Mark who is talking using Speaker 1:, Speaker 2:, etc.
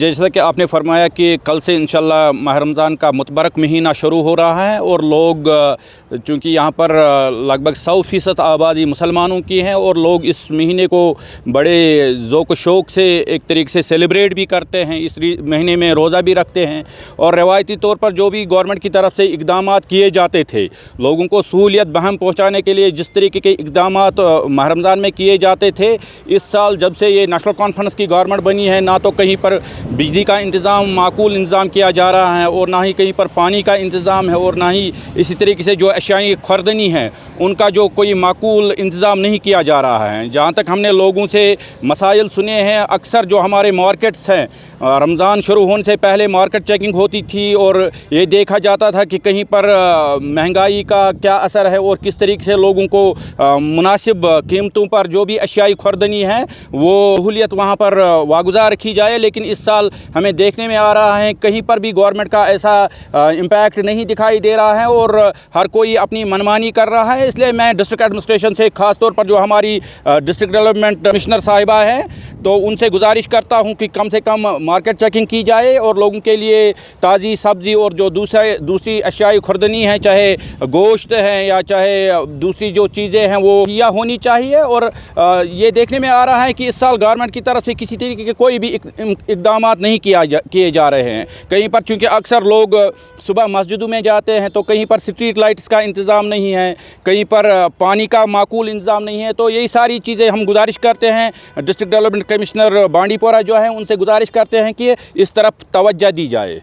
Speaker 1: जैसा कि आपने फरमाया कि कल से इंशाल्लाह माह रमज़ान का मुतबरक महीना शुरू हो रहा है और लोग चूँकि यहाँ पर लगभग 100% आबादी मुसलमानों की है और लोग इस महीने को बड़े ज़ौक़ शौक़ से एक तरीके से सेलिब्रेट भी करते हैं। इस महीने में रोज़ा भी रखते हैं और रवायती तौर पर जो भी गवर्नमेंट की तरफ से इक़दामात किए जाते थे लोगों को सहूलियत बहम पहुँचाने के लिए, जिस तरीके के इक़दामात माह रमज़ान में किए जाते थे, इस साल जब से ये नेशनल कॉन्फ्रेंस की गवर्नमेंट बनी है ना तो कहीं पर बिजली का इंतज़ाम माकूल इंतज़ाम किया जा रहा है और ना ही कहीं पर पानी का इंतज़ाम है और ना ही इसी तरीके से जो अशियाई खुर्दनी है उनका जो कोई माकूल इंतज़ाम नहीं किया जा रहा है। जहाँ तक हमने लोगों से मसाइल सुने हैं, अक्सर जो हमारे मार्केट्स हैं रमज़ान शुरू होने से पहले मार्केट चेकिंग होती थी और ये देखा जाता था कि कहीं पर महंगाई का क्या असर है और किस तरीके से लोगों को मुनासिब कीमतों पर जो भी अशियाई खुर्दनी है वो सहूलियत वहाँ पर वागुज़ार रखी जाए। लेकिन इस साल हमें देखने में आ रहा है कहीं पर भी गवर्नमेंट का ऐसा इम्पैक्ट नहीं दिखाई दे रहा है और हर कोई अपनी मनमानी कर रहा है। इसलिए मैं डिस्ट्रिक्ट एडमिनिस्ट्रेशन से ख़ास तौर पर जो हमारी डिस्ट्रिक्ट डेवलपमेंट कमिश्नर साहिबा है तो उनसे गुजारिश करता हूं कि कम से कम मार्केट चेकिंग की जाए और लोगों के लिए ताज़ी सब्ज़ी और जो दूसरी अशियाई खुर्दनी है, चाहे गोश्त है या चाहे दूसरी जो चीज़ें हैं वो मुहैया होनी चाहिए। और ये देखने में आ रहा है कि इस साल गवर्नमेंट की तरफ से किसी तरीके के कोई भी इक़दामात नहीं किए जा रहे हैं। कहीं पर चूँकि अक्सर लोग सुबह मस्जिदों में जाते हैं तो कहीं पर स्ट्रीट लाइट्स का इंतज़ाम नहीं है, कहीं पर पानी का माकूल इंतज़ाम नहीं है। तो यही सारी चीज़ें हम गुजारिश करते हैं डिस्ट्रिक्ट डेवलपमेंट कमिश्नर बांडीपोरा जो है उनसे गुजारिश करते हैं कि इस तरफ तवज्जो दी जाए।